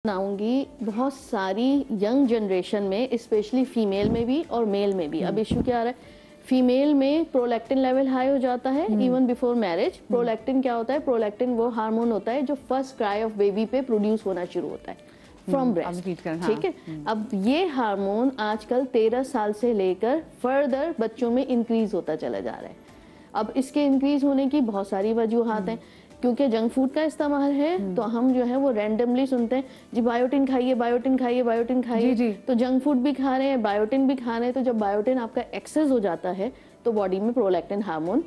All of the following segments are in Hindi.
बनाऊंगी बहुत सारी यंग जनरेशन में, स्पेशली फीमेल में भी और मेल में भी। अब इशू क्या आ रहा है, फीमेल में प्रोलैक्टिन लेवल हाई हो जाता है इवन बिफोर मैरिज। प्रोलैक्टिन क्या होता है? प्रोलैक्टिन वो हार्मोन होता है जो फर्स्ट क्राई ऑफ बेबी पे प्रोड्यूस होना शुरू होता है फ्रॉम ब्रेस्ट, ठीक है। अब ये हार्मोन आजकल 13 साल से लेकर फर्दर बच्चों में इंक्रीज होता चला जा रहा है। अब इसके इंक्रीज होने की बहुत सारी वजूहात हैं, क्योंकि जंक फूड का इस्तेमाल है तो हम जो है वो रैंडमली सुनते हैं जी बायोटिन खाइए, बायोटिन खाइए, बायोटिन खाइए। तो जंक फूड भी खा रहे हैं, बायोटिन भी खा रहे हैं। तो जब बायोटिन आपका एक्सेस हो जाता है तो बॉडी में प्रोलैक्टिन हार्मोन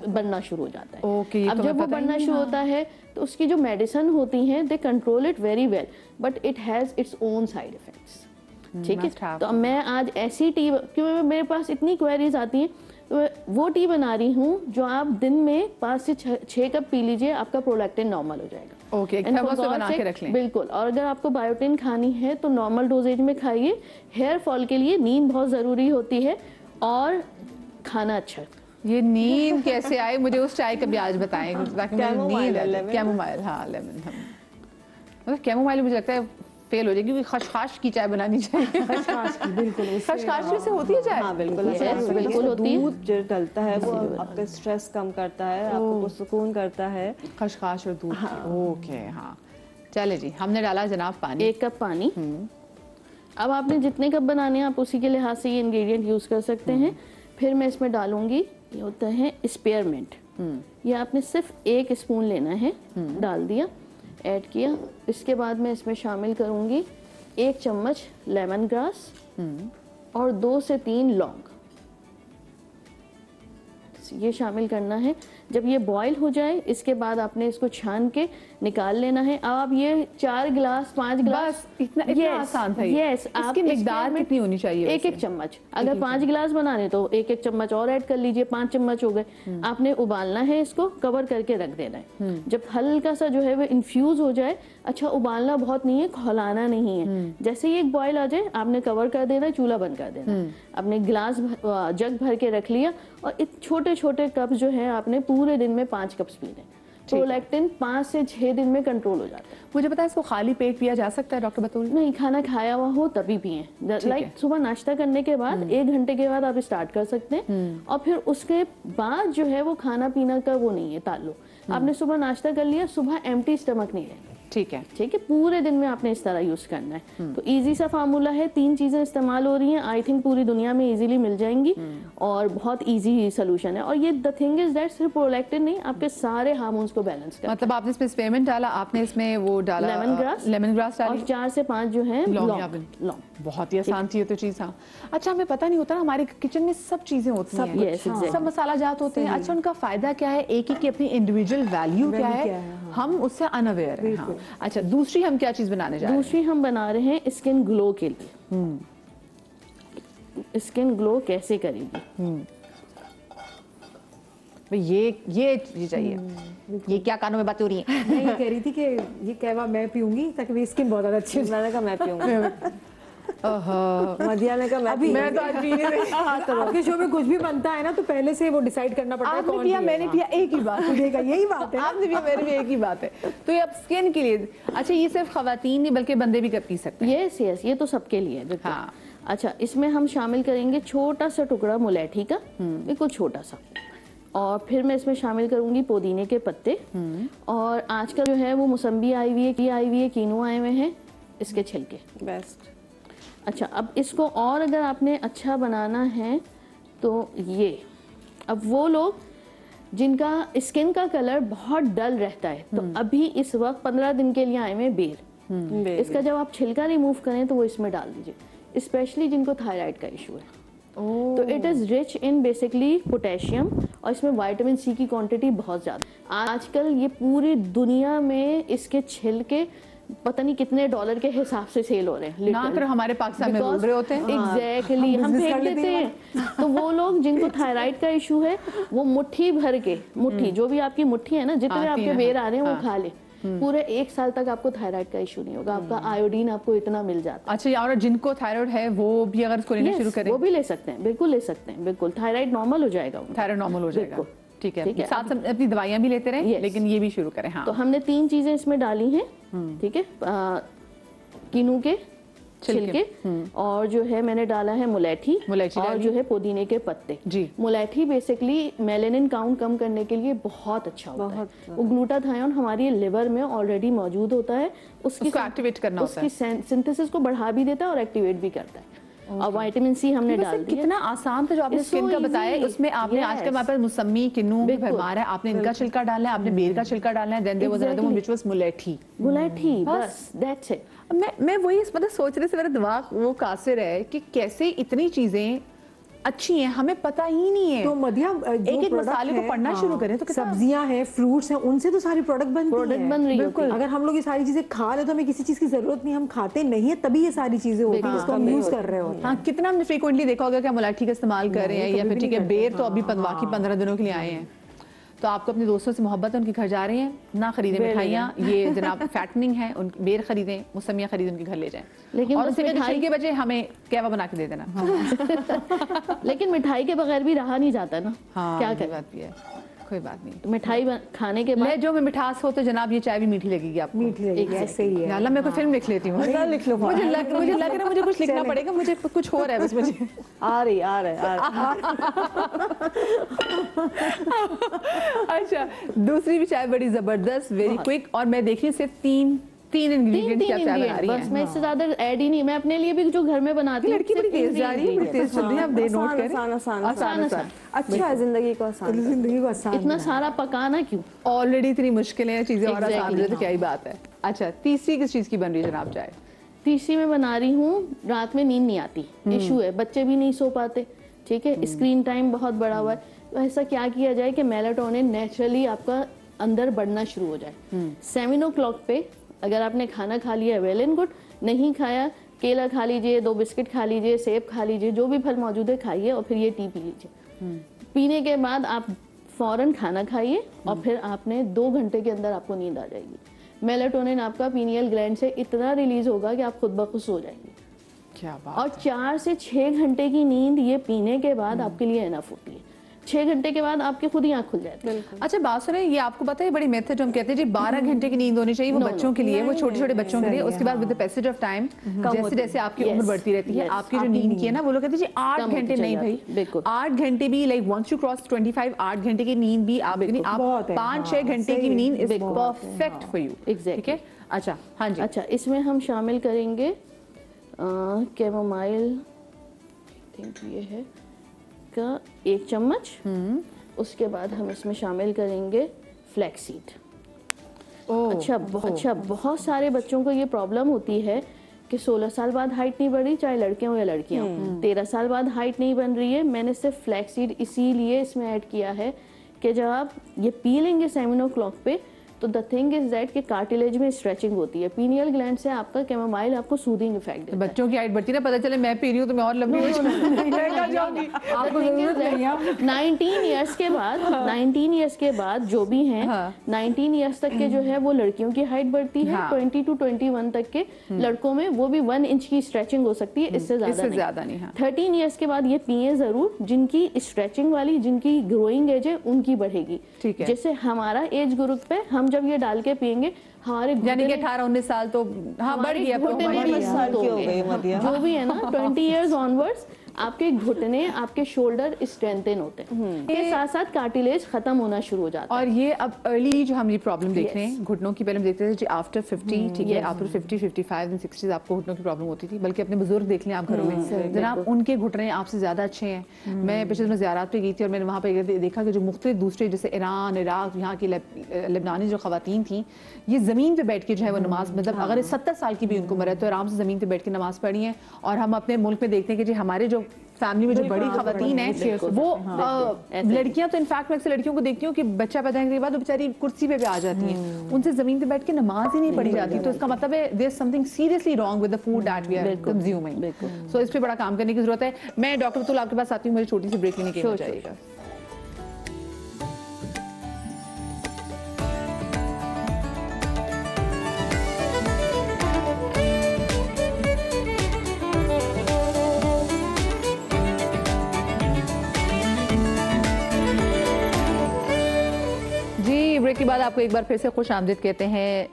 बनना शुरू हो जाता है। अब जब वो बनना शुरू होता है तो उसकी जो मेडिसिन होती हैं they control it very well, but it has its own side effects, ठीक है। तो मैं आज ऐसी टी, क्योंकि मेरे पास इतनी क्वेरीज आती हैं, तो वो टी बना रही हूँ जो आप दिन में 5 से 6 कप पी लीजिए, आपका प्रोलैक्टिन नॉर्मल हो जाएगा। ओके, बना के रख लें। बिल्कुल। और अगर आपको बायोटिन खानी है तो नॉर्मल डोजेज में खाइए। हेयर फॉल के लिए नींद बहुत ज़रूरी होती है और खाना अच्छा। ये नींद कैसे आए मुझे उस चाय का भी आज बताएं ताकि कैमोमाइल, हाँ लेमन, मतलब कैमोमाइल मुझे लगता है फेल हो जाएगी, क्योंकि खशखाश की चाय बनानी चाहिए। खशखाश की, बिल्कुल। खशखाश से होती है चाय? हाँ बिल्कुल, बिल्कुल होती है। दूध जो डलता है वो आपका स्ट्रेस कम करता है, आपको सुकून करता है। खशखाश और दूध। ओके, हाँ चले जी, हमने डाला जनाब पानी, 1 कप पानी। अब आपने जितने कप बनाने हैं आप उसी के लिहाज से ये इंग्रेडिएंट यूज कर सकते हैं। फिर मैं इसमें डालूंगी, ये होता है स्पेयरमिंट। ये आपने सिर्फ 1 स्पून लेना है, डाल दिया, ऐड किया। इसके बाद मैं इसमें शामिल करूंगी 1 चम्मच लेमन ग्रास और 2 से 3 लौंग, ये शामिल करना है। जब ये बॉईल हो जाए इसके बाद आपने इसको छान के निकाल लेना है। अब आप ये 4 गिलास 5 गिलास, इतना आसान था। यस, इसकी मिकदार कितनी होनी चाहिए? 1 चम्मच। अगर 5 गिलास बनाने तो 1 चम्मच और ऐड कर लीजिए, 5 चम्मच हो गए। आपने उबालना है, इसको कवर करके रख देना है। जब हल्का सा जो है वो इन्फ्यूज हो जाए, अच्छा उबालना बहुत नहीं है, खौलाना नहीं है, जैसे ही एक बॉईल आ जाए आपने कवर कर देना, चूल्हा बंद कर देना। आपने गिलास जग भर के रख लिया और छोटे छोटे कप जो है आपने पूरे दिन में 5 कप्स पीने। प्रोलैक्टिन 5 से 6 दिन में कंट्रोल हो जाता है। मुझे पता है इसको खाली पेट पिया जा सकता है डॉक्टर बतूल? नहीं, खाना खाया हुआ हो तभी पिए। लाइक सुबह नाश्ता करने के बाद 1 घंटे के बाद आप स्टार्ट कर सकते हैं और फिर उसके बाद जो है वो खाना पीना का वो नहीं है ताल्लुक। आपने सुबह नाश्ता कर लिया, सुबह एम्प्टी स्टमक नहीं लेना, ठीक है, ठीक है। पूरे दिन में आपने इस तरह यूज करना है। तो इजी सा फार्मूला है, 3 चीजें इस्तेमाल हो रही हैं, आई थिंक पूरी दुनिया में इजीली मिल जाएंगी और बहुत इजी सोल्यूशन है। और ये द थिंग इज दैट सिर्फ प्रोलैक्टिन नहीं, आपके सारे हार्मोन्स को बैलेंस करता है। मतलब आपने इसमें स्पेयरमिंट डाला, आपने इसमें वो डाला लेमन ग्रास डाली और 4 से 5 जो है लौंग। बहुत ही आसान थी ये तो चीज। हाँ, अच्छा हमें पता नहीं होता ना, हमारे किचन में सब चीजें होती हैं, सब मसाला जात होते हैं। अच्छा उनका फायदा क्या है, एक की अपनी इंडिविजुअल वैल्यू क्या है, हम उससे अनअवेयर हैं। हाँ। अच्छा दूसरी हम क्या चीज बनाने जा रहे हैं? दूसरी हम बना रहे हैं स्किन ग्लो के लिए। स्किन ग्लो कैसे करेगी? ये चाहिए। ये क्या कानों में बातें हो रही हैं? मैं ये कह रही थी कि ये कहवा मैं पीऊंगी ताकि मेरी स्किन बहुत ज्यादा अच्छी हो। मैंने कहा मैं पीऊंगी। मदिया ने कहा मैं तो आज पी नहीं रही। आपके शो में कुछ भी बनता है ना तो पहले से वो डिसाइड करना पड़ता है कौन पिया। मैंने पिया, एक ही बात यही बात है। आपने पिया, मेरी भी एक ही बात है। तो ये अब स्किन के लिए, अच्छा ये सिर्फ खवातीन नहीं बल्कि बंदे भी पी सकते हैं? यस, ये तो सबके लिए है। हाँ। अच्छा इसमें हम शामिल करेंगे छोटा सा टुकड़ा मुलेठी का, बिल्कुल छोटा सा। और फिर मैं इसमें शामिल करूंगी पुदीने के पत्ते। और आजकल जो है वो मौसम्बी आई हुई है, कीनू आए हुए हैं, इसके छिलके बेस्ट। अच्छा अब इसको और अगर आपने अच्छा बनाना है तो ये, अब वो लोग जिनका स्किन का कलर बहुत डल रहता है तो अभी इस वक्त 15 दिन के लिए आए हुए बेर। इसका जब आप छिलका रिमूव करें तो वो इसमें डाल दीजिए, स्पेशली जिनको थायराइड का इशू है। तो it is rich in basically potassium और इसमें विटामिन सी की क्वांटिटी बहुत ज़्यादा। आजकल ये पूरी दुनिया में इसके छिलके पता नहीं कितने डॉलर के हिसाब से सेल हो रहे हैं। ना कर हमारे पाकिस्तान में बोल रहे होते हैं। एग्जैक्टली, हम फेंक देते हैं। तो वो लोग जिनको थायराइड का इशू है वो मुट्ठी भर के, मुट्ठी जो भी आपकी मुट्ठी है ना, जितने आपके बेर आ रहे हैं वो खा ले, पूरे 1 साल तक आपको थायराइड का इशू नहीं होगा। आपका आयोडीन आपको इतना मिल जाता है। अच्छा, और जिनको थायराइड है वो भी अगर इसको लेना शुरू करें? वो भी ले सकते हैं, बिल्कुल ले सकते हैं, बिल्कुल। थायराइड नॉर्मल हो जाएगा, थायराइड नॉर्मल हो जाएगा, ठीक है। साथ अपनी दवाइयाँ भी लेते रहे, लेकिन ये भी शुरू करें। हाँ, तो हमने 3 चीजें इसमें डाली हैं, ठीक है। किनू के छिलके और जो है मैंने डाला है मुलेठी और जो है पुदीने के पत्ते जी। मुलेठी बेसिकली मेलेनिन काउंट कम करने के लिए बहुत अच्छा होता है। वो ग्लूटाथायोन हमारी लिवर में ऑलरेडी मौजूद होता है, उसकी एक्टिवेट करना होता है, उसकी सिंथेसिस को बढ़ा भी देता है और एक्टिवेट भी करता है। और विटामिन सी हमने डाल दिया। कितना आसान था जो आपने स्किन का बताया, उसमें आपने आज के हमारे पास मौसमी, किन्नू, भरमार है, आपने इनका छिलका डालना है, आपने बेर का छिलका डालना है, then there was another one which was mulethi, बस दैट्स इट। मैं वही मतलब सोच रही थी, मेरा दिमाग वो कासिर है कि कैसे इतनी चीजें अच्छी हैं हमें पता ही नहीं है। तो मधिया एक मसाले को पढ़ना शुरू करें तो सब्जियां हैं, फ्रूट्स हैं, उनसे तो सारी प्रोडक्ट बन रही है। बिल्कुल, अगर हम लोग ये सारी चीजें खा ले तो हमें किसी चीज की जरूरत नहीं, हम खाते नहीं है तभी ये सारी चीजें होती हैं, इसको हम यूज कर रहे होते हैं। हाँ, कितना हमने फ्रीक्वेंटली देखा होगा कि हम मुलेठी का इस्तेमाल कर रहे हैं, या फिर ठीक है बेर तो अभी बाकी 15 दिनों के लिए आए हैं, तो आपको अपने दोस्तों से मोहब्बत है, उनके घर जा रहे हैं ना, खरीदें मिठाइयाँ, ये जनाब फैटनिंग है, उन बेर खरीदें, मौसमियाँ खरीदें, उनके घर ले जाएं, लेकिन और उससे मिठाई के बजाय हमें कहवा बना के दे देना। लेकिन मिठाई के बगैर भी रहा नहीं जाता ना। हाँ, क्या कर बात भी है, कोई बात नहीं। तो मिठाई खाने के बाद जो में मिठास हो तो जनाब ये चाय भी मीठी लगेगी आपको। मीठी लगेगी, ऐसे ही है। अल्लाह मैं कोई फिल्म लिख लेती हूँ, लिख लो। मुझे लग रहा है मुझे कुछ लिखना पड़ेगा, मुझे कुछ हो रहा है बस मुझे आ रही। अच्छा, दूसरी भी चाय बड़ी जबरदस्त, वेरी क्विक, और मैं देख रही हूँ सिर्फ तीन इंग्रेडिएंट्स की चाय बना रही है। बस मैं इससे ज्यादा ऐड ही नहीं, मैं अपने लिए भी जो घर में बनाती हूँ। लड़की बड़ी तेज जा रही है, बड़ी तेज चल रही है, आप दे नोट करें। आसान अच्छा है, जिंदगी को आसान। इतना सारा पकाना क्यों, ऑलरेडी इतनी मुश्किलें हैं, चीजें और आसान हो तो क्या ही बात है। अच्छा, तीसरी किस चीज की बन रही है जनाब चाय? तीसरी में बना रही हूँ, रात में नींद नहीं आती, इशू है, बच्चे भी नहीं सो पाते, ठीक है, स्क्रीन टाइम बहुत बड़ा हुआ है, तो ऐसा क्या किया जाए कि मेलाटोनिन नेचुरली आपका अंदर बढ़ना शुरू हो जाए। 7 o'clock पे अगर आपने खाना खा लिया वेल एंड गुड, नहीं खाया केला खा लीजिए, 2 बिस्किट खा लीजिए, सेब खा लीजिए, जो भी फल मौजूद है खाइए, और फिर ये टी पी लीजिए। पीने के बाद आप फौरन खाना खाइए और फिर आपने 2 घंटे के अंदर आपको नींद आ जाएगी। मेलाटोनिन आपका पीनियल ग्लैंड से इतना रिलीज होगा कि आप खुद ब खुद सो जाएंगे। क्या बात। और 4 से 6 घंटे की नींद ये पीने के बाद आपके लिए एनफ होती है। 6 घंटे के बाद आपकी खुद ही आँख खुल जाती है। अच्छा बात सुने, ये आपको पता है बड़ी मेथड जो हम कहते हैं जी 12 घंटे की नींद होनी चाहिए, वो बच्चों के लिए, वो छोटे छोटे बच्चों के लिए, उसके बाद with the passage of time जैसे जैसे आपकी उम्र बढ़ती रहती है, आपकी जो नींद की है ना, वो लोग कहते हैं जी 8 घंटे नहीं भाई, 8 घंटे भी लाइक वंस यू क्रॉस 25, 8 घंटे की नींद भी आप 5-6 घंटे की नींद इज परफेक्ट फॉर यू। ठीक है। अच्छा हाँ जी। अच्छा, इसमें हम शामिल करेंगे कैमोमाइल, ये है का 1 चम्मच, उसके बाद हम इसमें शामिल करेंगे फ्लैक्स सीड। अच्छा, बहुत सारे बच्चों को ये प्रॉब्लम होती है कि 16 साल बाद हाइट नहीं बढ़ रही, चाहे लड़के हों या लड़कियां, 13 साल बाद हाइट नहीं बन रही है। मैंने सिर्फ फ्लैक्स सीड इसीलिए इसमें ऐड किया है कि जब आप ये पी लेंगे 7 o'clock पे, तो द थिंग इज दैट कि कार्टिलेज में स्ट्रेचिंग होती है, पीनियल ग्लैंड से आपका कैमोमाइल आपको सूदिंग इफेक्ट देता है। बच्चों की हाइट बढ़ती है ना, पता चले मैं पी रही हूँ तो मैं और लंबी हो जाऊंगी। आपको जरूरत नहीं है। 19 इयर्स के बाद जो भी हैं, 19 इयर्स तक के जो है वो लड़कियों की हाइट बढ़ती है, 20 to 21 तक के लड़कों में वो भी 1 इंच की स्ट्रेचिंग हो सकती है, इससे ज्यादा नहीं। 13 इयर्स के बाद ये पिए जरूर, जिनकी स्ट्रेचिंग वाली, जिनकी ग्रोइंग एज है उनकी बढ़ेगी। जैसे हमारा एज ग्रुप पे हम जब ये डाल के पियेंगे, हमारे यानी कि 18-19 साल तो हाँ बढ़ गया, जो भी है ना 20 इयर्स ऑनवर्ड्स आपके घुटने, आपके शोल्डर स्ट्रेंथन होते हैं, के साथ साथ कार्टिलेज खत्म होना शुरू हो जाता है। और ये अब अर्ली जो हम ये प्रॉब्लम देख रहे हैं घुटनों की, पहले हम देखते थे जी आफ्टर 50, ठीक है, आफ्टर 50, 55 एंड 60 आपको घुटनों की प्रॉब्लम होती थी, बल्कि अपने बुजुर्ग देख लें आप घरों में, जनाब उनके घुटने आपसे ज्यादा अच्छे हैं। मैं पिछले दिनों ज़ियारत पे गई थी और मैंने वहाँ पे देखा कि जो मुख्तलिफ दूसरे जैसे ईरान, इराक, यहाँ की लेबनानी जो खवातीन थी, ये ज़मीन पे बैठ के जो है वो नमाज, मतलब अगर 70 साल की भी उनको उम्र है तो आराम से ज़मीन पे बैठ के नमाज पढ़ी है। और हम अपने मुल्क में देखते हैं कि जी हमारे जो फैमिली में जो बड़ी खवातीन है वो लड़कियां, तो इनफैक्ट मैं अक्सर लड़कियों को देखती हूँ कि बच्चा पैदा होने के बाद वो बेचारी कुर्सी पे आ जाती हैं, उनसे जमीन पे बैठ के नमाज ही नहीं पढ़ी जाती। तो इसका मतलब है there is something seriously wrong with the food that we are consuming. So इस पे बड़ा काम करने की जरूरत है। मैं डॉक्टर बतूल आपके पास आती हूँ, मुझे छोटी सी ब्रेक लेने की चाहिएगा। ब्रेक के बाद आपको एक बार फिर से खुश आमदीद कहते हैं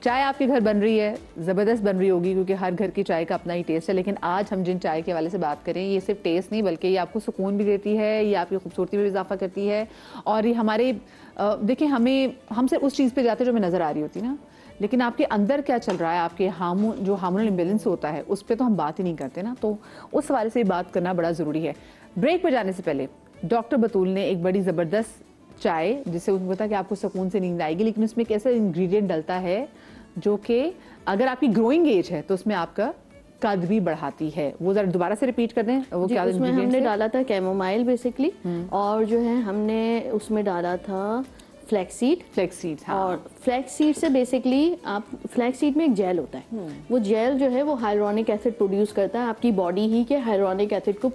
चाय आपके घर बन रही है, ज़बरदस्त बन रही होगी क्योंकि हर घर की चाय का अपना ही टेस्ट है। लेकिन आज हम जिन चाय के हवाले से बात करें, ये सिर्फ टेस्ट नहीं बल्कि ये आपको सुकून भी देती है, ये आपकी खूबसूरती में भी इजाफा करती है। और ये हमारे देखिए हम सिर्फ उस चीज़ पे जाते हैं जो हमें नज़र आ रही होती ना, लेकिन आपके अंदर क्या चल रहा है, आपके हार्मोनल इम्बेलेंस होता है, उस पर तो हम बात ही नहीं करते ना। तो उस हवाले से बात करना बड़ा ज़रूरी है। ब्रेक पर जाने से पहले डॉक्टर बतूल ने एक बड़ी ज़बरदस्त चाय, जिससे उनको पता कि आपको सुकून से नींद आएगी, लेकिन उसमें एक ऐसा इंग्रेडिएंट डलता है जो कि अगर आपकी ग्रोइंग एज है तो उसमें आपका कद भी बढ़ाती है। वो जरा दोबारा से रिपीट कर दें। वो क्या उसमें हमने डाला था कैमोमाइल बेसिकली, और जो है हमने उसमें डाला था फ्लैक्स हाँ। और फ्लैक्स सीड से बेसिकली आप फ्लैक्स सीड में एक जेल होता है, वो जेल जो है वो हाइलोनिक एसिड प्रोड्यूस करता है आपकी बॉडी ही के हाइलोनिक एसिड को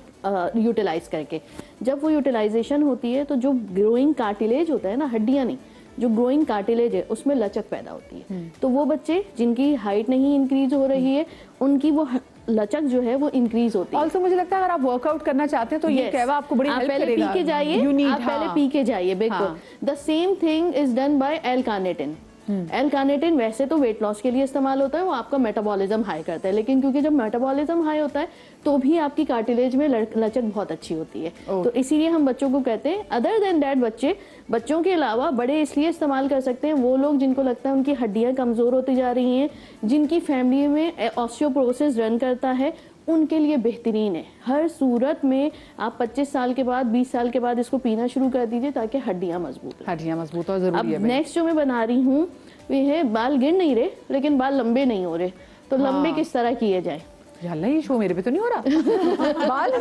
यूटिलाइज करके। जब वो यूटिलाइजेशन होती है तो जो ग्रोइंग कार्टिलेज होता है ना, हड्डियां नहीं, जो ग्रोइंग कार्टिलेज है उसमें लचक पैदा होती है। तो वो बच्चे जिनकी हाइट नहीं इंक्रीज हो रही है उनकी वो लचक जो है वो इंक्रीज होती है। ऑल्सो मुझे लगता है अगर आप वर्कआउट करना चाहते हैं तो ये कहवा आपको बड़ी हेल्प करेगा। पी के जाइए, आप पहले पी के जाइए, बिल्कुल। The same thing is done by L-carnitine. L-carnitine वैसे तो वेट लॉस के लिए इस्तेमाल होता है, वो आपका मेटाबॉलिज्म हाई करता है, लेकिन क्योंकि जब मेटाबॉलिज्म हाई होता है तो भी आपकी कार्टिलेज में लचक बहुत अच्छी होती है। तो इसीलिए हम बच्चों को कहते हैं। अदर देन दैट बच्चों के अलावा बड़े इसलिए इस्तेमाल कर सकते हैं, वो लोग जिनको लगता है उनकी हड्डियां कमजोर होती जा रही हैं, जिनकी फैमिली में ऑस्टियोपोरोसिस रन करता है, उनके लिए बेहतरीन है। हर सूरत में आप 25 साल के बाद 20 साल के बाद इसको पीना शुरू कर दीजिए ताकि हड्डियां मजबूत और जरूरी है। अब नेक्स्ट जो मैं बना रही हूँ ये है, बाल गिर नहीं रहे लेकिन बाल लंबे नहीं हो रहे, तो लंबे किस तरह किए जाए। ये शो मेरे पे तो नहीं हो रहा बाल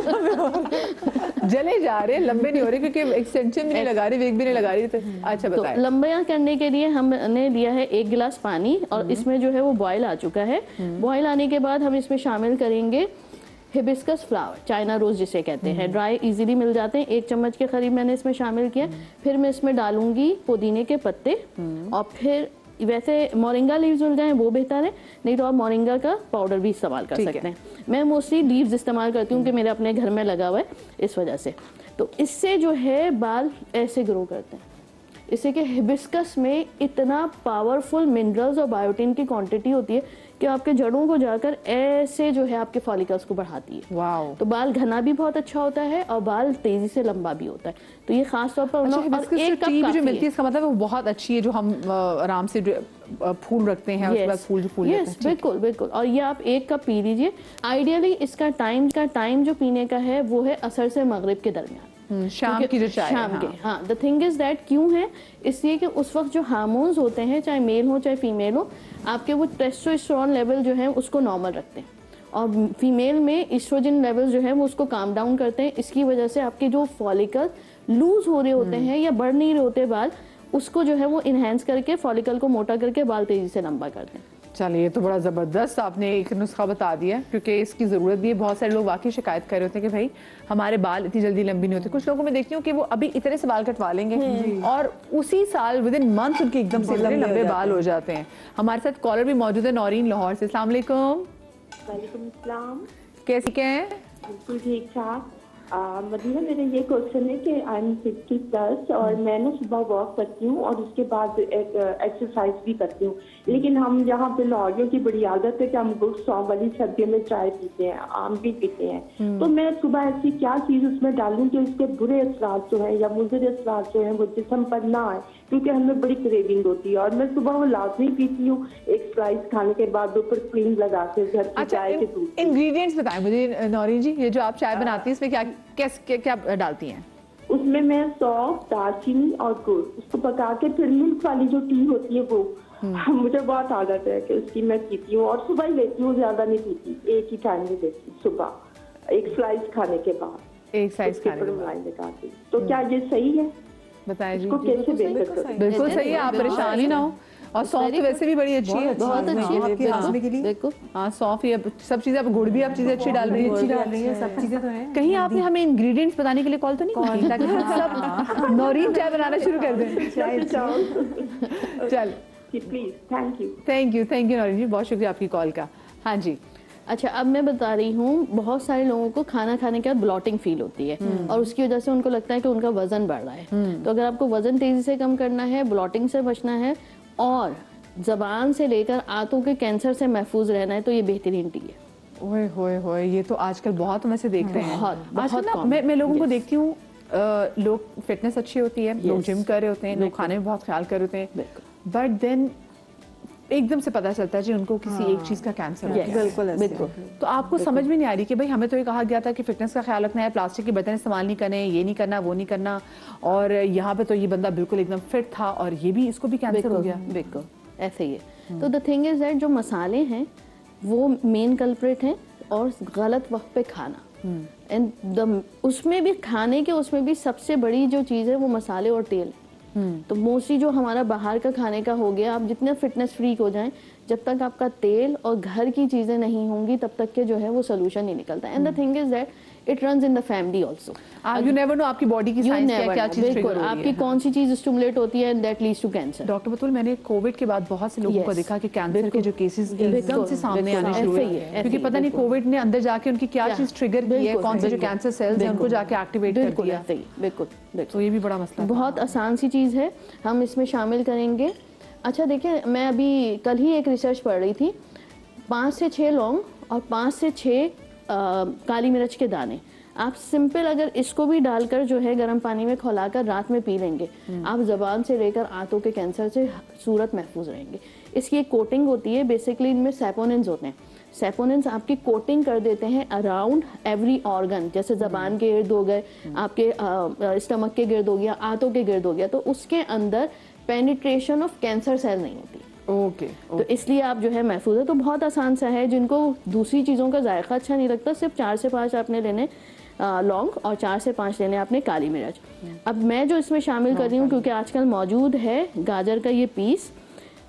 जले जा रहे, लंबे नहीं हो रहे क्योंकि एक्सटेंशन भी नहीं लगा रही, वेग भी नहीं लगा रही। तो अच्छा बताएं। तो लंबा करने के लिए हमने लिया है 1 गिलास पानी, और इसमें जो है वो बॉयल आ चुका है। बॉयल आने के बाद हम इसमें शामिल करेंगे हिबिस्कस फ्लावर, चाइना रोज जिसे कहते हैं, ड्राई इजीली मिल जाते हैं। 1 चम्मच के करीब मैंने इसमें शामिल किया। फिर मैं इसमें डालूंगी पुदीने के पत्ते, और फिर वैसे मोरिंगा लीव्स मिल जाएं वो बेहतर है, नहीं तो आप मोरिंगा का पाउडर भी इस्तेमाल कर सकते हैं। मैं मोस्टली लीव्स इस्तेमाल करती हूँ कि मेरे अपने घर में लगा हुआ है, इस वजह से। तो इससे जो है बाल ऐसे ग्रो करते हैं, इससे कि हिबिस्कस में इतना पावरफुल मिनरल्स और बायोटिन की क्वांटिटी होती है कि आपके जड़ों को जाकर ऐसे जो है आपके फॉलिकल्स को बढ़ाती है। वाओ। तो बाल घना भी बहुत अच्छा होता है और बाल तेजी से लंबा भी होता है। तो ये खास तौर पर एक कप जो मिलती है इसका मतलब वो बहुत अच्छी है, जो हम आराम से फूल रखते हैं उसके बाद फूल यस बिल्कुल बिल्कुल। और ये आप 1 कप पी लीजिए। आइडियली इसका टाइम जो पीने का है वो है असर से मगरिब के दरमियान, शाम की जो चाय शाम के। हाँ, द थिंग इज दैट क्यों है, इसलिए कि उस वक्त जो हार्मोन्स होते हैं, चाहे मेल हो चाहे फीमेल हो, आपके वो टेस्टोस्टेरोन लेवल जो है उसको नॉर्मल रखते हैं, और फीमेल में एस्ट्रोजन लेवल जो है वो उसको काम डाउन करते हैं। इसकी वजह से आपके जो फॉलिकल लूज हो रहे होते हैं या बढ़ नहीं रहे होते बाल, उसको जो है वो इनहेंस करके फॉलिकल को मोटा करके बाल तेजी से लंबा करते हैं। चलिए, तो बड़ा ज़बरदस्त आपने एक नुस्खा बता दिया, क्योंकि इसकी ज़रूरत भी है। बहुत सारे लोग वाकई शिकायत कर रहे होते हैं कि भाई हमारे बाल इतनी जल्दी लंबी नहीं होते। कुछ लोगों में देखती हूँ कि वो अभी इतने से बाल कटवा लेंगे और उसी साल विद इन मंथ उनके एकदम से लंबे बाल हो जाते हैं। हमारे साथ कॉलर भी मौजूद है नौरीन लाहौर से। अस्सलाम वालेकुम। वालेकुम अस्सलाम। कैसी क्या है? बिल्कुल ठीक ठाक। मदीना, मेरा ये क्वेश्चन है कि आई एम 50+ और मैं ना सुबह वॉक करती हूँ और उसके बाद एक्सरसाइज भी करती हूँ, लेकिन हम यहाँ पे लाहौरियों की बड़ी आदत है कि हम गुड़ सौंफ वाली सर्दियों में चाय पीते हैं, आम भी पीते हैं। तो मैं सुबह ऐसी क्या चीज़ उसमें डालूं कि उसके बुरे असरात जो है या मुज़र असरात जो है वो जिस्म पर ना आए, क्योंकि हमें बड़ी क्रेविंग होती है। और मैं सुबह वो लाजमी पीती हूँ, एक स्लाइस खाने के बाद ऊपर क्रीम लगा के घर की चाय के दूध। इंग्रेडिएंट्स बताएं मुझे नौरीन जी, ये जो आप चाय बनाती हैं इसमें क्या डालती हैं? उसमें मैं सौंफ, दालचीनी और गुड़ उसको पका के फिर मिल्क वाली जो टी होती है वो मुझे बहुत आदत है कि उसकी मैं पीती हूँ, और सुबह ही लेती हूँ, ज्यादा नहीं पीती, एक ही टाइम में लेती हूँ सुबह, एक स्लाइस खाने के बाद, एक स्लाइस खाने के बाद लगाती। तो क्या ये सही है? बताएं जी। कैसे बेहतर करें? बिल्कुल सही है, आप परेशान ही ना हो। और सौंफ तो वैसे भी बड़ी अच्छी है, बहुत अच्छी है देखो। हाँ, सौंफ ये सब चीजें, आप गुड़ भी आप चीजें अच्छी डाल रही है, सब चीजें तो हैं। कहीं आपने हमें इंग्रेडिएंट्स बताने के लिए कॉल तो नहीं की ताकि सब नौरीन चाय बनाना शुरू कर दें? चल प्लीज। थैंक यू नौरीन जी, बहुत शुक्रिया आपकी कॉल का। हाँ जी। अच्छा, अब मैं बता रही हूँ, बहुत सारे लोगों को खाना खाने के बाद ब्लॉटिंग फील होती है और उसकी वजह से उनको लगता है कि उनका वजन बढ़ रहा है। तो अगर आपको वजन तेजी से कम करना है, ब्लॉटिंग से बचना है और जबान से लेकर आंतों के कैंसर से महफूज रहना है तो ये बेहतरीन टी है। ओए होए होए, ये तो आजकल बहुत हम ऐसे देख रहे हैं। बहुत ना मैं लोगों को देखती हूँ, लोग फिटनेस अच्छी होती है, लोग जिम कर रहे होते हैं, लोग खाने में बहुत ख्याल कर रहे होते हैं, बट देन एकदम से पता चलता है जी उनको किसी एक चीज का कैंसर हो गया। बिल्कुल। तो आपको समझ में नहीं आ रही कि भाई हमें तो ये कहा गया था कि फिटनेस का ख्याल रखना है, प्लास्टिक के बर्तन इस्तेमाल नहीं करने, ये नहीं करना, वो नहीं करना, और यहाँ पे तो ये बंदा बिल्कुल एकदम फिट था और ये भी, इसको भी कैंसर हो गया। बिल्कुल ऐसे ही है। तो द थिंग इज दैट जो मसाले हैं वो मेन कल्प्रिट हैं, और गलत वक्त पे खाना, एंड उसमें भी खाने के उसमें भी सबसे बड़ी जो चीज़ है वो मसाले और तेल। तो मोस्टली जो हमारा बाहर का खाने का हो गया, आप जितने फिटनेस फ्रीक हो जाएं, जब तक आपका तेल और घर की चीजें नहीं होंगी तब तक के जो है वो सोल्यूशन नहीं निकलता। And the thing is that it runs in the family also. You never know आपकी बॉडी की साइंस क्या चीज ट्रिगर हो रही है, आपकी कौन सी चीज स्टिमुलेट होती है, and that leads to cancer. Doctor Batool, मैंने कोविड के बाद बहुत से लोगों को देखा कि कैंसर के जो केसेस एकदम से सामने आने शुरू हुए, क्योंकि पता नहीं कोविड ने अंदर जाके उनकी क्या चीज ट्रिगर की है, कौन से जो कैंसर सेल्स हैं उनको जाके एक्टिवेट कर दिया। बिल्कुल। तो ये भी बड़ा मसला, बहुत आसान सी चीज है, हम इसमें शामिल करेंगे। अच्छा देखिए, मैं अभी कल ही एक रिसर्च पढ़ रही थी, 5 से 6 लौंग और 5 से 6 काली मिर्च के दाने, आप सिंपल अगर इसको भी डालकर जो है गर्म पानी में खौलाकर रात में पी लेंगे, आप जबान से लेकर आंतों के कैंसर से सूरत महफूज रहेंगे। इसकी एक कोटिंग होती है, बेसिकली इनमें सैपोनिन्स होते हैं। सैपोनिन्स आपकी कोटिंग कर देते हैं अराउंड एवरी ऑर्गन, जैसे जबान के गिर्द हो गए, आपके स्टमक के गिर्द हो गया, आंतों के गिर्द हो गया, तो उसके अंदर पेनिट्रेशन ऑफ कैंसर सेल नहीं होती। ओके। तो इसलिए आप जो है महफूज है। तो बहुत आसान सा है, जिनको दूसरी चीज़ों का जायका अच्छा नहीं लगता, सिर्फ 4 से 5 आपने लेने लौंग और 4 से 5 लेने आपने काली मिर्च। अब मैं जो इसमें शामिल कर रही हूँ, क्योंकि आजकल मौजूद है गाजर का ये पीस,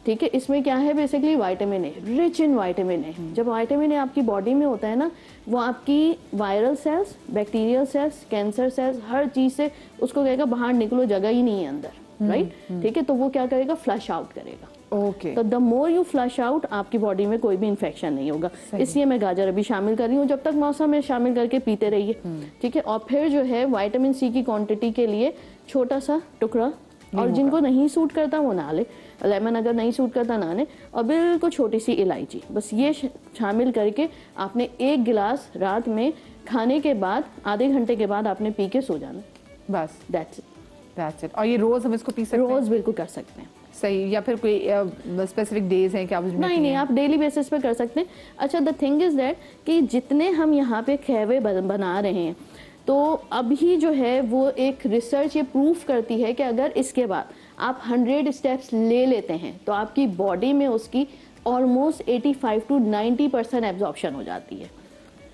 ठीक है, इसमें क्या है basically vitamin A, rich in vitamin A. जब विटामिन ए आपकी बॉडी में होता है ना, वो आपकी viral cells, bacterial cells, cancer cells, हर चीज़ से उसको कहेगा बाहर निकलो, जगह ही नहीं है अंदर, राइट, ठीक है। तो वो क्या करेगा, फ्लश आउट करेगा। ओके। तो the more you flush out, आपकी बॉडी में कोई भी इन्फेक्शन नहीं होगा। इसलिए मैं गाजर अभी शामिल कर रही हूँ, जब तक मौसम है शामिल करके पीते रहिए, ठीक है। और फिर जो है विटामिन सी की क्वांटिटी के लिए छोटा सा टुकड़ा, और जिनको नहीं सूट करता वो ना ले, लेमन अगर नहीं सूट करता ना ले, और बिल्कुल छोटी सी इलायची, बस ये शामिल करके आपने 1 गिलास रात में खाने के बाद आधे घंटे के बाद आपने पी के सो जाना, बस दैट्स इट। और ये रोज हम इसको पी सकते हैं? रोज बिल्कुल कर सकते हैं। सही, या फिर कोई स्पेसिफिक डेज हैं कि आप उसमें? नहीं, आप डेली बेसिस पे कर सकते हैं। अच्छा, द थिंग इज दैट कि जितने हम यहाँ पे कहवे बना रहे हैं, तो अभी जो है वो एक रिसर्च ये प्रूफ करती है कि अगर इसके बाद आप 100 स्टेप्स ले लेते हैं तो आपकी बॉडी में उसकी ऑलमोस्ट 85 to 90% एब्जॉर्प्शन हो जाती है।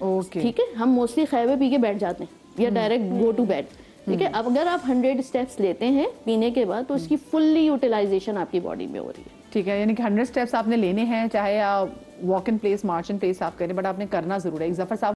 ओके, ठीक है। हम मोस्टली खैवे पी के बैठ जाते हैं या डायरेक्ट गो टू बेड, ठीक है। अब अगर आप 100 स्टेप्स लेते हैं पीने के बाद, तो इसकी फुल्ली यूटिलाइजेशन आपकी बॉडी में हो रही है। ठीक है, यानी कि 100 स्टेप्स आपने लेने हैं, चाहे आप walk in place, March in place आप करें, बट आपने करना जरूर है। एक जफर साहब